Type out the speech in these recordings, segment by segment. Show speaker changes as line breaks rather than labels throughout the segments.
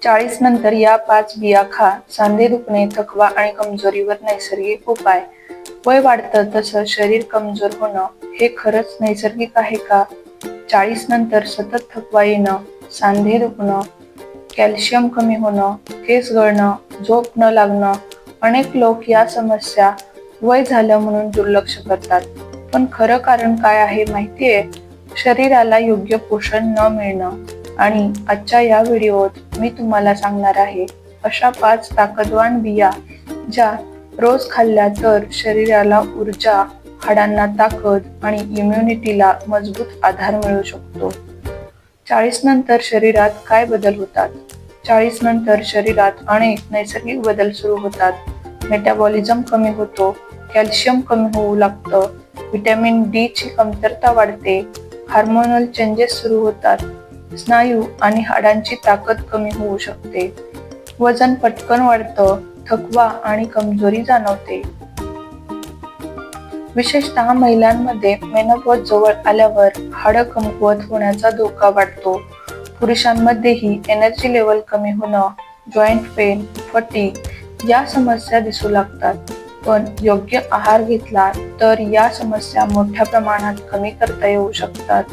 40 नंतर या 5 बिया खा. सांधे दुखणे, थकवा आणि कमजोरीवर नैसर्गिक उपाय. वय वाढतं तसं शरीर कमजोर होणं हे खरंच नैसर्गिक आहे का? 40 नंतर सतत थकवा येणं, सांधे दुखणं, कॅल्शियम कमी होणं, केस गळणं, झोप न लागणं. अनेक लोक या समस्या वय झालं म्हणून दुर्लक्ष करतात. पण खरं कारण काय आहे माहितीये? शरीराला योग्य पोषण न मिळणं. आणि आजच्या या व्हिडिओत मी तुम्हाला सांगणार आहे अशा 5 ताकदवान बिया ज्या रोज खाल्ल्या तर शरीराला ऊर्जा, हाडांना ताकद आणि इम्युनिटीला मजबूत आधार मिळू शकतो. 40 नंतर शरीरात काय बदल होतात? 40 नंतर शरीरात अनेक नैसर्गिक बदल सुरू होतात. मेटाबॉलिझम कमी होतो, कॅल्शियम कमी होऊ लागतं, व्हिटॅमिन डी ची कमतरता वाढते, हार्मोनल चेंजेस सुरू होतात, स्नायू आणि हाडांची ताकद कमी होऊ शकते, वजन पटकन वाढतं, थकवा आणि कमजोरी जाणवते. विशेषतः महिलांमध्ये मेनोपॉज जवळ आल्यावर हाडं कमकुवत होण्याचा धोका वाढतो. पुरुषांमध्येही एनर्जी लेवल कमी होणं, जॉईंट पेन, फटीग या समस्या दिसू लागतात. पण योग्य आहार घेतला तर या समस्या मोठ्या प्रमाणात कमी करता येऊ शकतात.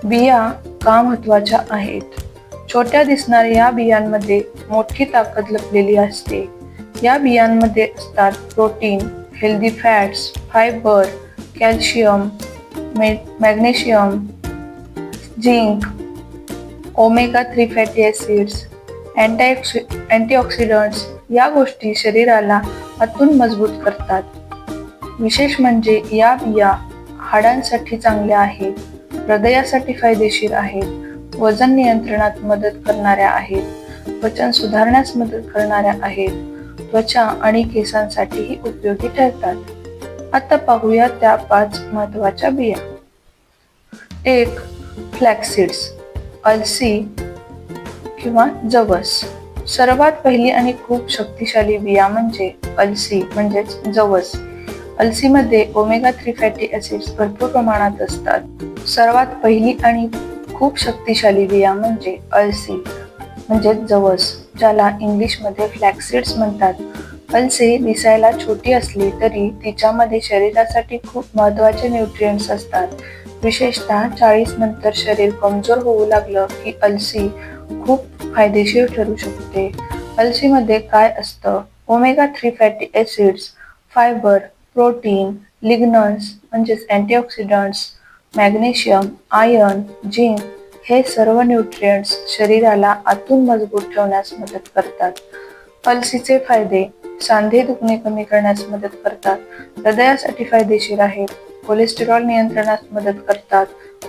बिया का महत्त्वाच्या आहेत? छोट्या दिसणाऱ्या या बियांमध्ये मोठी ताकद लपलेली असते. या बियांमध्ये असतात protein, healthy fats, fibre, calcium, magnesium, zinc, omega 3 fatty acids, antioxidants या गोष्टी शरीराला आतून मजबूत करतात. विशेष म्हणजे या बिया हाडांसाठी चांगल्या आहेत, हृदयासाठी फायदेशीर आहेत, वजन नियंत्रणात मदत करणाऱ्या आहेत, पचन सुधारण्यास मदत करणाऱ्या आहेत, त्वचा आणि केसांसाठीही उपयोगी ठरतात. आता पाहूया त्या 5 महत्त्वाच्या बिया. 1. फ्लॅक्सीड्स, अलसी किंवा जवस. सर्वात पहिली आणि खूप शक्तिशाली बिया म्हणजे अलसी म्हणजेच जवस. अलसीमध्ये ओमेगा 3 फॅटी ॲसिड्स भरपूर प्रमाणात असतात. सर्वात पहिली आणि खूप शक्तिशाली बिया म्हणजे अलसी म्हणजेच जवस, ज्याला इंग्लिशमध्ये फ्लॅक्सीड्स म्हणतात. अलसी दिसायला छोटी असली तरी तिच्यामध्ये शरीरासाठी खूप महत्त्वाचे न्यूट्रिएंट्स असतात. विशेषतः 40 नंतर शरीर कमजोर होऊ लागलं की अलसी खूप फायदेशीर ठरू शकते. अलसीमध्ये काय असतं? Omega 3 fatty acids, fibre, protein, lignans म्हणजेच अँटीऑक्सिडंट्स, मॅग्नेशियम, आयर्न, झिंक हे सर्व न्यूट्रिएंट्स शरीराला आतून मजबूत ठेवण्यास मदत करतात. अलसीचे फायदे: सांधे दुखणे कमी करण्यास मदत करतात, हृदयासाठी फायदेशीर आहेत, कोलेस्टेरॉल नियंत्रणास मदत करतात,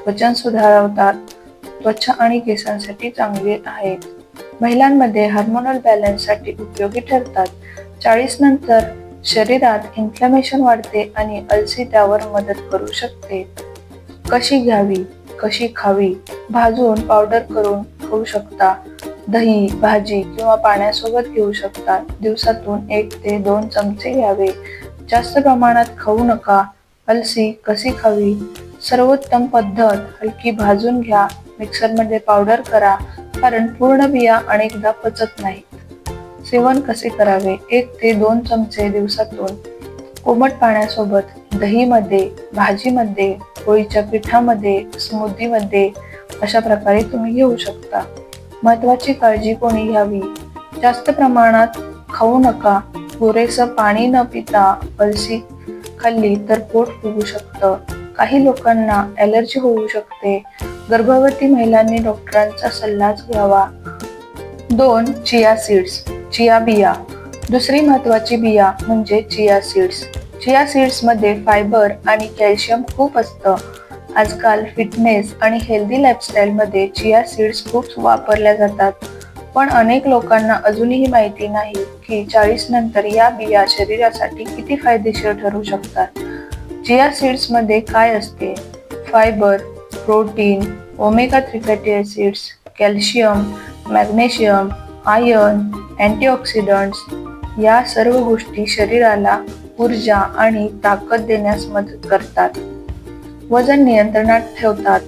वजन सुधारवतात, त्वचा आणि केसांसाठी चांगले आहेत. महिलांमध्ये हार्मोनल बॅलन्ससाठी उपयोगी ठरतात. 40 नंतर शरीरात इन्फ्लॅमेशन वाढते आणि अलसी त्यावर मदत करू शकते. कशी घ्यावी, कशी खावी? भाजून पावडर करून खाऊ शकता. दही, भाजी किंवा पाण्यासोबत घेऊ शकता. दिवसातून 1 ते 2 चमचे घ्यावे. जास्त प्रमाणात खाऊ नका. अलसी कशी खावी? सर्वोत्तम पद्धत हलकी भाजून घ्या, मिक्सरमध्ये पावडर करा, कारण पूर्ण बिया अनेकदा पचत नाहीत. सेवन कसे करावे? 1 ते 2 चमचे दिवसातून कोमट पाण्यासोबत, दहीमध्ये, भाजीमध्ये, पोळीच्या पिठामध्ये, स्मूदीमध्ये अशा प्रकारे तुम्ही घेऊ शकता. महत्त्वाची काळजी कोणी घ्यावी? जास्त प्रमाणात खाऊ नका. पुरेसं पाणी न पिता अलसी खाल्ली तर पोट फुगू शकतं. काही लोकांना ॲलर्जी होऊ शकते. गर्भवती महिलांनी डॉक्टरांचा सल्लाच घ्यावा. 2. चिया सीड्स, चिया बिया. दुसरी महत्त्वाची बिया म्हणजे चिया सीड्स. चिया सीड्समध्ये फायबर आणि कॅल्शियम खूप असतं. आजकाल फिटनेस आणि हेल्दी लाईफस्टाईलमध्ये चिया सीड्स खूप वापरल्या जातात. पण अनेक लोकांना अजूनही माहिती नाही की 40 नंतर या बिया शरीरासाठी किती फायदेशीर ठरू शकतात. चिया सीड्समध्ये काय असते? Fibre, protein, omega 3 fatty acids, calcium, magnesium, iron, antioxidants या सर्व गोष्टी शरीराला ऊर्जा आणि ताकद देण्यास मदत करतात. वजन नियंत्रणात ठेवतात.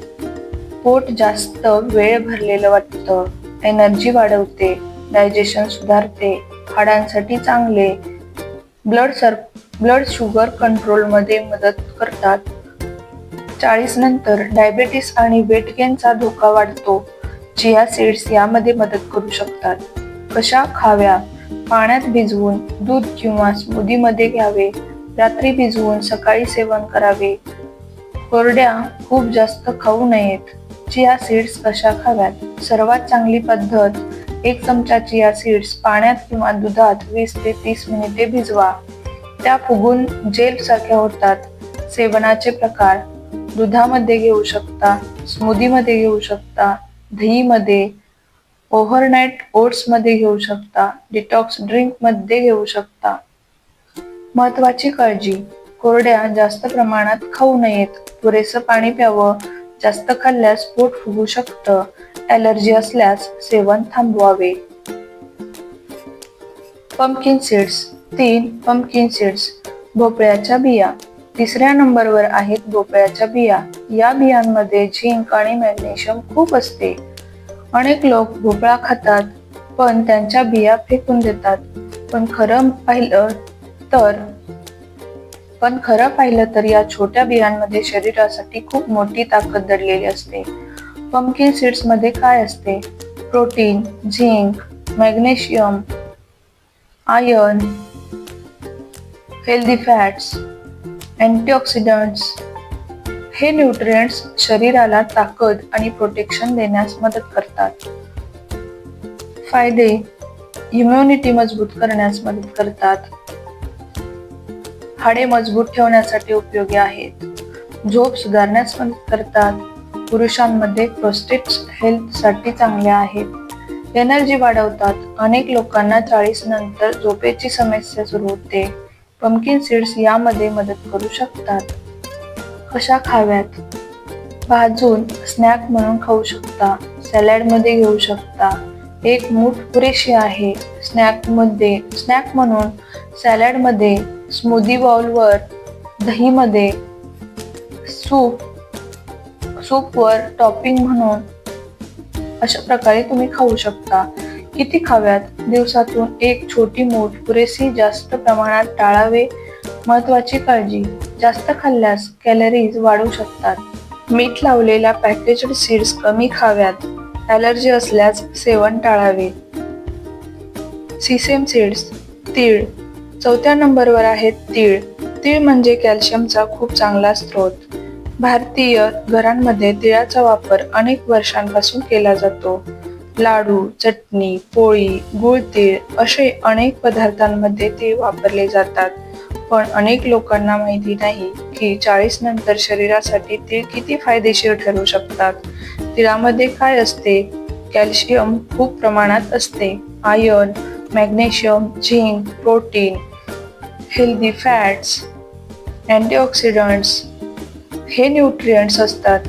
पोट जास्त वेळ भरलेलं वाटतं. एनर्जी वाढवते, डायजेशन सुधारते, हाडांसाठी चांगले, ब्लड शुगर कंट्रोलमध्ये मदत करतात. 40 नंतर डायबेटीस आणि वेट गेनचा धोका वाढतो. चिया सीड्स यामध्ये मदत करू शकतात. कशा खाव्या? पाण्यात भिजवून, दूध किंवा स्मूदीमध्ये घ्यावे. रात्री भिजवून सकाळी सेवन करावे. कोरड्या खूप जास्त खाऊ नयेत. चिया सीड्स कशा खाव्यात? सर्वात चांगली पद्धत, 1 चमचा चिया सीड्स पाण्यात किंवा दुधात 20 ते 30 मिनिटे भिजवा. त्या फुगून जेल सारख्या होतात. सेवनाचे प्रकार, दुधामध्ये घेऊ शकता, स्मूदीमध्ये घेऊ शकता, दहीमध्ये, ओव्हरनाईट ओट्समध्ये घेऊ शकता, डिटॉक्स ड्रिंक मध्ये घेऊ शकता. महत्वाची काळजी, कोरड्या जास्त प्रमाणात खाऊ नयेत. पुरेसं पाणी प्यावं. जास्त खाल्ल्यास पोट फुगू शकतं. ॲलर्जी असल्यास सेवन थांबवावे. Pumpkin seeds. 3 pumpkin seeds. भोपळ्याच्या बिया. 3ऱ्या नंबरवर आहेत भोपळ्याच्या बिया. या बियांमध्ये झिंक आणि मॅग्नेशियम खूप असते. अनेक लोक भोपळा खातात पण त्यांच्या बिया फेकून देतात. पण खरं पाहिलं तर या छोट्या बियांमध्ये शरीरासाठी खूप मोठी ताकद दडलेली असते. पंपकिन सीड्स मध्ये काय असते? Protein, zinc, magnesium, iron, healthy fats, antioxidants. हे न्यूट्रिएंट्स शरीराला ताकद आणि प्रोटेक्शन देण्यास मदत करतात. फायदे, इम्युनिटी मजबूत करण्यास मदत करतात. हाडे मजबूत ठेवण्यासाठी उपयोगी आहेत. झोप सुधारण्यास मदत करतात. पुरुषांमध्ये प्रोस्टेट हेल्थसाठी चांगले आहेत. एनर्जी वाढवतात. अनेक लोकांना 40 नंतर झोपेची समस्या सुरू होते. पंपकिन सीड्स यामध्ये मदत करू शकतात. कशा खाव्यात? भाजून स्नॅक म्हणून खाऊ शकता. सॅलॅडमध्ये घेऊ शकता. 1 मूठ पुरेशी आहे. स्नॅक म्हणून, सॅलॅडमध्ये, स्मूदी बाउलवर, दहीमध्ये, सूपवर टॉपिंग म्हणून अशा प्रकारे तुम्ही खाऊ शकता. किती खाव्यात? दिवसातून 1 छोटी मूठ पुरेशी. जास्त प्रमाणात टाळावे. महत्वाची काळजी, जास्त खाल्ल्यास कॅलरीज वाढू शकतात. मीठ लावलेल्या पॅकेज्ड सीड्स कमी खाव्यात. ॲलर्जी असल्यास सेवन टाळावे. सिसेम सीड्स. तीळ. 4थ्या नंबरवर आहेत तीळ. तीळ म्हणजे कॅल्शियमचा खूप चांगला स्रोत. भारतीय घरांमध्ये तिळाचा वापर अनेक वर्षांपासून केला जातो. लाडू, चटणी, पोळी, गुळतीळ असे अनेक पदार्थांमध्ये तीळ वापरले जातात. पण अनेक लोकांना माहिती नाही की 40 नंतर शरीरासाठी तीळ किती फायदेशीर ठरू शकतात. तिळामध्ये काय असते? कॅल्शियम खूप प्रमाणात असते. Iron, magnesium, zinc, protein, healthy fats, antioxidants हे न्यूट्रिएंट्स असतात.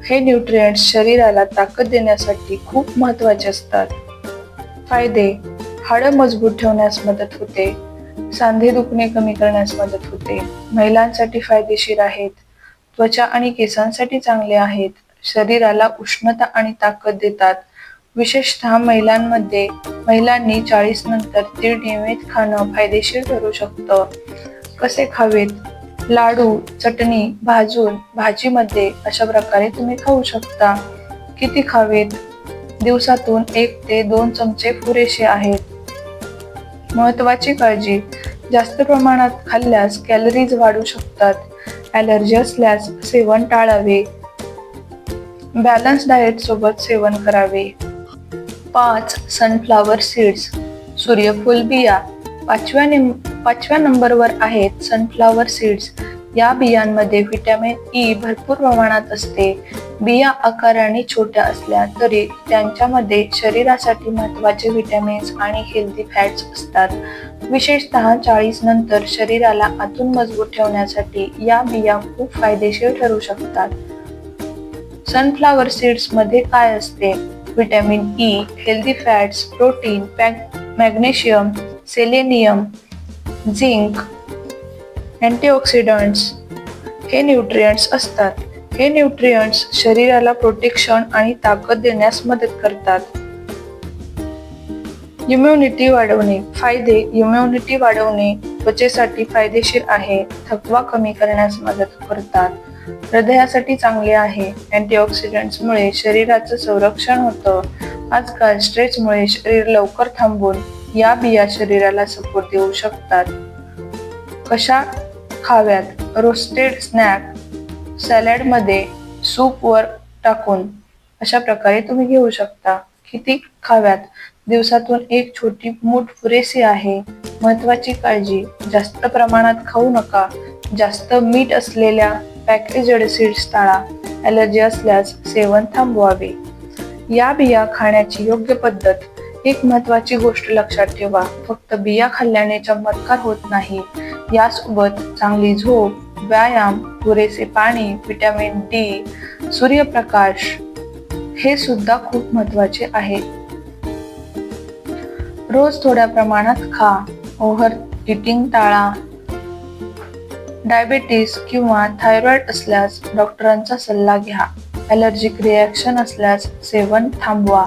हे न्यूट्रिएंट्स शरीराला ताकद देण्यासाठी खूप महत्त्वाचे असतात. फायदे, हाडं मजबूत ठेवण्यास मदत होते. सांधे दुखणे कमी करण्यास मदत होते. महिलांसाठी फायदेशीर आहेत. त्वचा आणि केसांसाठी चांगले आहेत. शरीराला उष्णता आणि ताकद देतात. विशेषतः महिलांनी 40 नंतर तीळ नियमित खाणं फायदेशीर ठरू शकतं. कसे खावेत? लाडू, चटणी, भाजून, भाजीमध्ये अशा प्रकारे तुम्ही खाऊ शकता. किती खावेत? दिवसातून 1 ते 2 चमचे पुरेसे आहेत. महत्वाची काळजी, जास्त प्रमाणात खाल्ल्यास कॅलरीज वाढू शकतात. ॲलर्जी असल्यास सेवन टाळावे. बॅलन्स डाएट सोबत सेवन करावे. 5 सनफ्लॉवर सीड्स. सूर्यफूल बिया. 5व्या नंबरवर आहेत सनफ्लॉवर सीड्स. या बियांमध्ये व्हिटॅमिन ई भरपूर प्रमाणात असते. बिया आकाराने छोट्या असल्या तरी त्यांच्यामध्ये शरीरासाठी महत्त्वाचे व्हिटॅमिन्स आणि हेल्दी फॅट्स असतात. विशेषतः 40 नंतर शरीराला आतून मजबूत ठेवण्यासाठी या बिया खूप फायदेशीर ठरू शकतात. सनफ्लॉवर सीड्स मध्ये काय असते? Vitamin E, healthy fats, protein, magnesium, selenium, zinc, antioxidants हे न्यूट्रिएंट्स असतात. हे न्यूट्रिएंट्स शरीराला प्रोटेक्शन आणि ताकद देण्यास मदत करतात. इम्युनिटी वाढवणे. फायदे. इम्युनिटी वाढवणे त्वचेसाठी फायदेशीर आहे. थकवा कमी करण्यास मदत करतात. हृदयासाठी चांगले आहे. अँटीऑक्सिडंट्समुळे शरीराचं संरक्षण होतं. आजकाल स्ट्रेसमुळे शरीर लवकर थांबून या बिया शरीराला सपोर्ट देऊ शकतात. कशा खाव्यात? रोस्टेड स्नॅक, सॅलडमध्ये, सूपवर टाकून अशा प्रकारे तुम्ही घेऊ शकता. किती खाव्यात? दिवसातून एक छोटी मूठ पुरेशी आहे. महत्वाची काळजी. जास्त प्रमाणात खाऊ नका. जास्त मीठ असलेल्या पॅकेज्ड सीड्स टाळा. ॲलर्जी असल्यास सेवन थांबवावे. या बिया खाण्याची योग्य पद्धत. एक महत्वाची गोष्ट लक्षात ठेवा, फक्त बिया खाल्ल्याने चमत्कार होत नाही. यासोबत चांगली झोप, व्यायाम, पुरेसे पाणी, व्हिटॅमिन डी, सूर्यप्रकाश हे सुद्धा खूप महत्वाचे आहे. रोज थोड्या प्रमाणात खा. ओव्हर इटिंग टाळा. डायबेटीस किंवा थायरॉइड असल्यास डॉक्टरांचा सल्ला घ्या. ॲलर्जिक रिॲक्शन असल्यास सेवन थांबवा.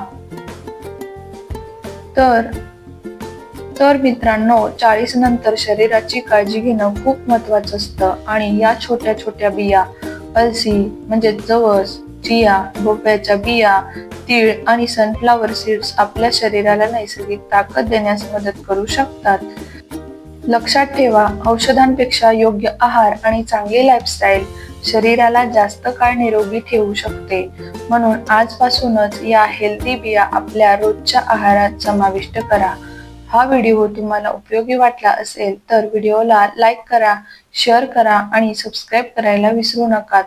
तर मित्रांनो, 40 नंतर शरीराची काळजी घेणं खूप महत्वाचं असतं आणि या छोट्या छोट्या बिया, अलसी म्हणजे जवस, चिया, भोपळ्याच्या बिया, तीळ आणि सनफ्लॉवर सीड्स आपल्या शरीराला नैसर्गिक ताकद देण्यास मदत करू शकतात. लक्षात ठेवा, औषधांपेक्षा योग्य आहार आणि चांगली लाईफस्टाईल शरीराला जास्त काळ निरोगी ठेवू शकते. म्हणून आजपासूनच या हेल्दी बिया आपल्या रोजच्या आहारात समाविष्ट करा. हा व्हिडिओ तुम्हाला उपयोगी वाटला असेल तर व्हिडिओला लाईक करा, शेअर करा आणि सबस्क्राईब करायला विसरू नका.